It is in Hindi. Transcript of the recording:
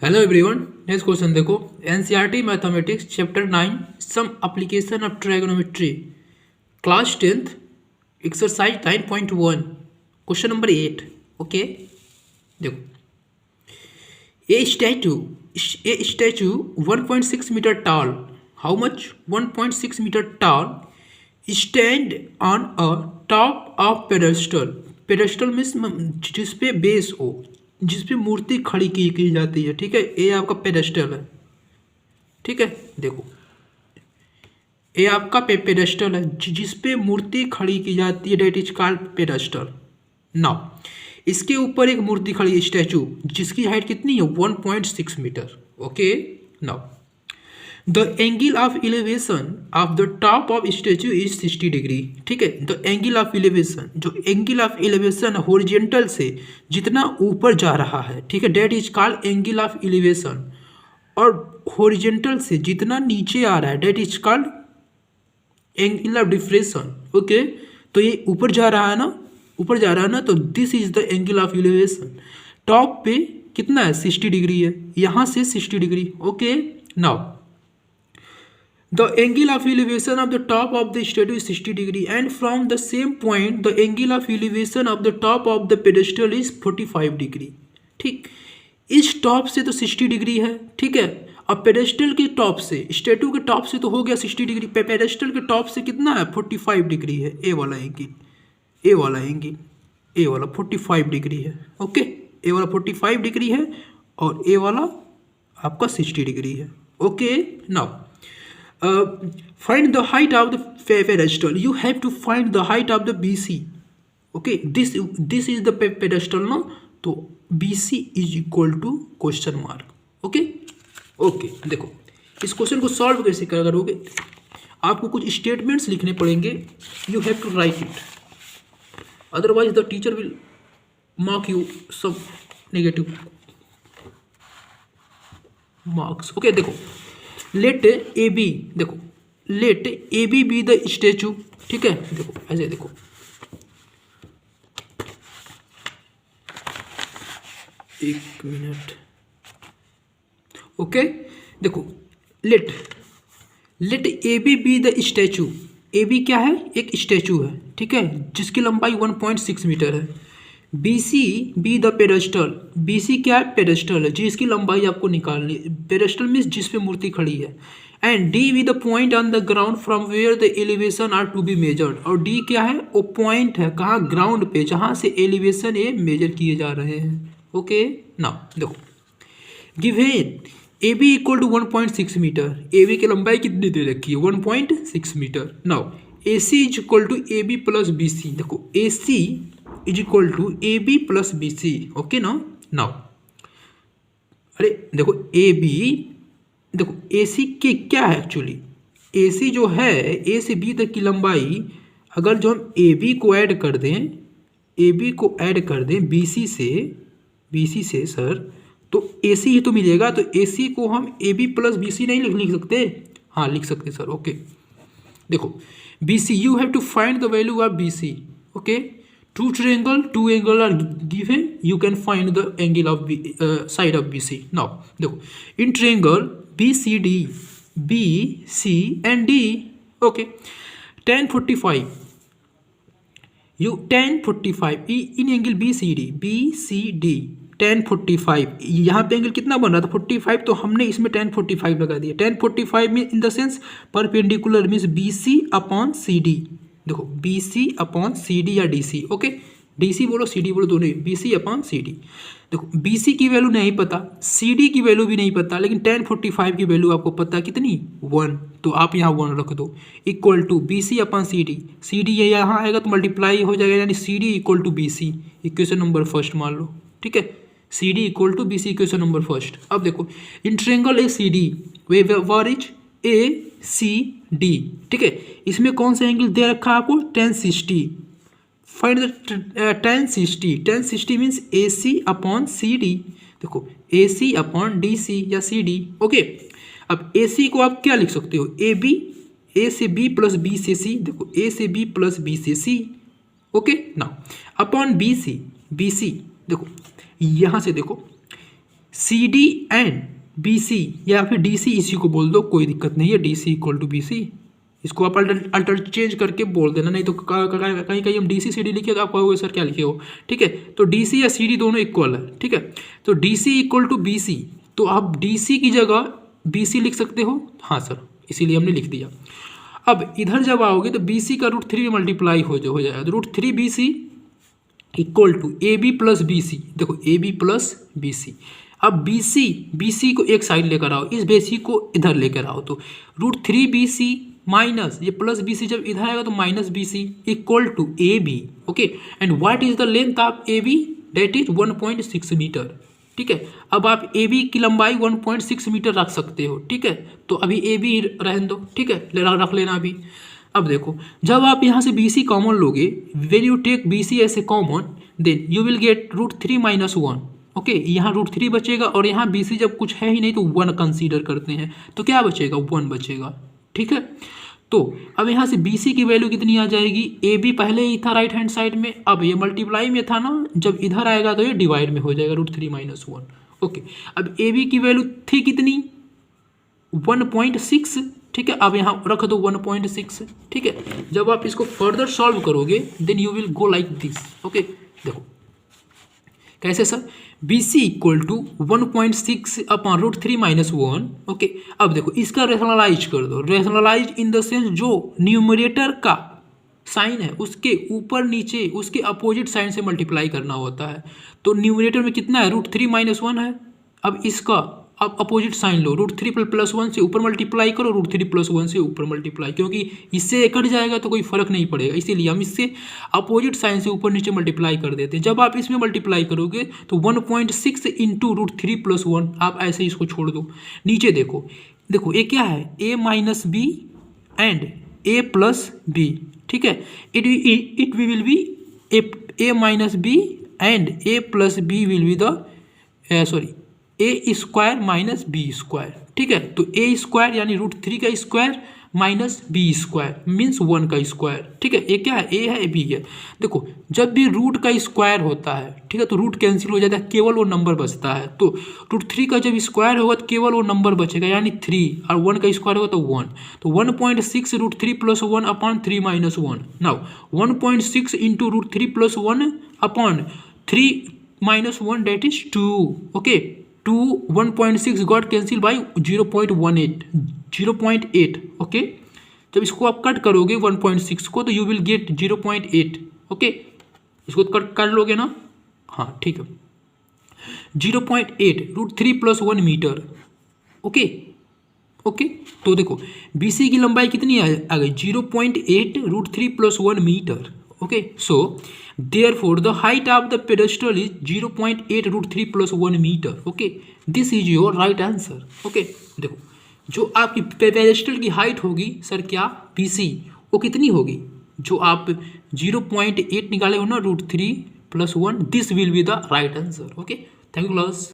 हेलो एवरीवन, नेक्स्ट क्वेश्चन देखो। NCERT mathematics chapter 9 some application of trigonometry class 10th exercise 9.1 question number 8। Okay, देखो a statue 1.6 metre tall, how much 1.6 metre tall, stand on a top of pedestal. Pedestal means जिसपे बेस हो, जिसपे मूर्ति खड़ी की जाती है। ठीक है, ये आपका पेडेस्टल है। ठीक है, देखो ये आपका पेडेस्टल है जिसपे मूर्ति खड़ी की जाती है, that is called pedestal. Now इसके ऊपर एक मूर्ति खड़ी है, स्टैचू, जिसकी हाइट कितनी है 1.6 metre. Okay, now the angle of elevation of the top of statue is 60 degree. ठीक है, द एंगल ऑफ एलिवेशन, जो एंगल ऑफ एलिवेशन हॉरिजॉन्टल से जितना ऊपर जा रहा है, ठीक है, that is called angle of elevation. और हॉरिजॉन्टल से जितना नीचे आ रहा है, that is called angle of depression. Okay, तो ये ऊपर जा रहा है ना, ऊपर जा रहा है ना, तो this is the angle of elevation. Top पे कितना है 60 डिग्री है, यहाँ से 60 degree. Okay, now the angle of elevation of the top of the statue is 60 degree and from the same point the angle of elevation of the top of the pedestal is 45 degree। ठीक, इस टॉप से तो 60 डिग्री है। ठीक है, अब पेडेस्टल के टॉप से, स्टेटू के टॉप से तो हो गया 60 डिग्री, पेडेस्टल के टॉप से कितना है 45 डिग्री है। ए वाला एंगल, ए वाला एंगल, ए वाला 45 डिग्री है। ओके, ए वाला 45 डिग्री है और ए वाला आपका 60 डिग्री है। Okay, now find the height of the pedestal. You have to find the height of the BC. Okay, this is the pedestal now, तो BC is equal to question mark. Okay, okay, देखो इस क्वेश्चन को सॉल्व कैसे करोगे, आपको कुछ स्टेटमेंट्स लिखने पड़ेंगे। You have to write it, otherwise the teacher will mark you some negative marks. Okay, देखो लेट ए बी, देखो let A B the statue. ठीक है, देखो ऐसे देखो, एक मिनट। ओके, देखो let A B the statue. A B क्या है, एक स्टैचू है। ठीक है, जिसकी लंबाई 1.6 मीटर है। B C be the pedestal, B C क्या है, पेडेस्टल है जिसकी लंबाई आपको निकालनी। पेडेस्टल मीन्स जिस पे मूर्ति खड़ी है। And D be the point on the ground from where the elevation are to be measured. और डी क्या है, वो पॉइंट है कहाँ, ग्राउंड पे, जहाँ से एलिवेशन ये मेजर किए जा रहे हैं। ओके, नाउ देखो given A B equal to 1.6 metre, A B की लंबाई कितनी दे रखी है 1.6 metre. Now A C is equal to A B plus B C. देखो A C is equal to A B plus B C. Okay ना, नाउ अरे देखो ए बी, देखो ए सी के क्या है एक्चुअली, ए सी जो है ए से बी तक की लंबाई, अगर जो हम ए बी को ऐड कर दें, ए बी को ऐड कर दें बी सी से सर, तो ए सी ही तो मिलेगा। तो ए सी को हम A B plus B C नहीं लिख सकते? हाँ लिख सकते सर। ओके, देखो B C, you have to find the value of B C. Okay, two angle are given, you can find the angle of side of BC. Now देखो in triangle BCD, BC and D, okay, tan 45, you tan 45 in angle BCD tan 45, यहाँ पे एंगल कितना बन रहा था 45, तो हमने इसमें tan 45 लगा दिया। tan 45 mean in the sense perpendicular means BC upon CD। देखो BC अपॉन CD या DC। ओके, DC बोलो CD बोलो, दोनों BC अपॉन CD। देखो BC की वैल्यू नहीं पता, CD की वैल्यू भी नहीं पता, लेकिन tan 45 की वैल्यू आपको पता कितनी 1, तो आप यहाँ 1 रख दो। Equal to BC upon CD ये यहाँ आएगा तो मल्टीप्लाई हो जाएगा, यानी CD equal to BC। Equation number first मान लो। ठीक है, CD equal to BC, equation number first. अब देखो in triangle ACD where is ACD। ठीक है, इसमें कौन सा एंगल दे रखा है आपको tan 60। Find the tan 60 means AC upon CD। देखो AC अपॉन DC या CD। ओके, अब AC को आप क्या लिख सकते हो, AB, A से B प्लस B से C। देखो A से B प्लस B से C। Okay, now upon BC, देखो यहाँ से देखो C D and B C या फिर डी सी इसी को बोल दो, कोई दिक्कत नहीं है, D C equal to B C, इसको आप अल्टर चेंज करके बोल देना, नहीं तो कहीं कहीं हम डी सी डी लिखे तो आप कहोगे सर क्या लिखे हो, ठीक है। तो डी सी या सी डी दोनों इक्वल है, ठीक है। तो D C equal to B C, तो आप डी सी की जगह बी सी लिख सकते हो, हाँ सर, इसीलिए हमने लिख दिया। अब इधर जब आओगे तो बी सी का √3 में मल्टीप्लाई हो जाएगा, तो √3 B C equal to A B plus B C, देखो A B plus B C. अब बी सी को एक साइड लेकर आओ, इस बेसी को इधर लेकर आओ, तो √3 बी सी माइनस ये प्लस बी सी, जब इधर आएगा तो minus B C equal to A B, okay. And what is the length of A B, that is 1.6 metre, ठीक है। अब आप ए बी की लंबाई 1.6 मीटर रख सकते हो, ठीक है। तो अभी ए बी रहने दो, ठीक है, रख लेना अभी। अब देखो जब आप यहाँ से बी सी कॉमन लोगे, when you take B C as a common, then you will get √3 - 1, okay. यहाँ √3 बचेगा और यहाँ बी सी जब कुछ है ही नहीं तो 1 कंसीडर करते हैं, तो क्या बचेगा, 1 बचेगा, ठीक है। तो अब यहाँ से बी सी की वैल्यू कितनी आ जाएगी, ए बी पहले ही था राइट हैंड साइड में, अब ये मल्टीप्लाई में था ना, जब इधर आएगा तो ये डिवाइड में हो जाएगा, √3 - 1, ओके। अब ए बी की वैल्यू थी कितनी, 1.6, ठीक है। अब यहाँ रख दो 1.6, ठीक है। जब आप इसको फर्दर सॉल्व करोगे then you will go like this, okay. देखो कैसे sir, B C equal to 1.6 upon √3 - 1, okay. अब देखो इसका रेशनलाइज कर दो, रेशनलाइज इन द सेंस जो न्यूमरेटर का साइन है उसके ऊपर नीचे उसके अपोजिट साइन से मल्टीप्लाई करना होता है। तो न्यूमरेटर में कितना है, √3 - 1 है। अब इसका आप अपोजिट साइन लो, √3 + 1 से ऊपर मल्टीप्लाई करो, √3 + 1 से ऊपर मल्टीप्लाई, क्योंकि इससे कट जाएगा तो कोई फर्क नहीं पड़ेगा, इसीलिए हम इससे अपोजिट साइन से ऊपर नीचे मल्टीप्लाई कर देते हैं। जब आप इसमें मल्टीप्लाई करोगे तो 1.6 इंटू √3 + 1, आप ऐसे इसको छोड़ दो। नीचे देखो, देखो ये क्या है, a - b and a + b, ठीक है। It will be a - b and a + b will be the a² - b², ठीक है। तो a² यानी √3 का स्क्वायर माइनस b² मीन्स 1 का स्क्वायर, ठीक है। ये क्या है, a है b है। देखो जब भी रूट का स्क्वायर होता है, ठीक है, तो रूट कैंसिल हो जाता है, केवल वो नंबर बचता है। तो √3 का जब स्क्वायर होगा तो केवल वो नंबर बचेगा, यानी 3, और 1 का स्क्वायर होगा तो 1। तो 1.6 √3 + 1 upon 3 - 1। Now 1.6 into √3 + 1 upon 3 - 1, that is 2, okay. 2 1.6 got cancel by 0.8, okay. जब इसको आप कट करोगे 1.6 को तो यू विल गेट 0.8, ओके। इसको कट कर लोगे ना, हाँ ठीक है, 0.8 √3 + 1 मीटर, ओके, ओके। तो देखो बी सी की लंबाई कितनी आ गई, 0.8 √3 + 1 metre, okay. So therefore the height of the pedestal is 0.8 √3 + 1 metre, okay. This is your right answer, okay. देखो जो आपकी पेडेस्टल की हाइट होगी सर क्या, बी सी, वो कितनी होगी, जो आप 0.8 निकाले हो ना √3 + 1, this will be the right answer, okay. Thank you class.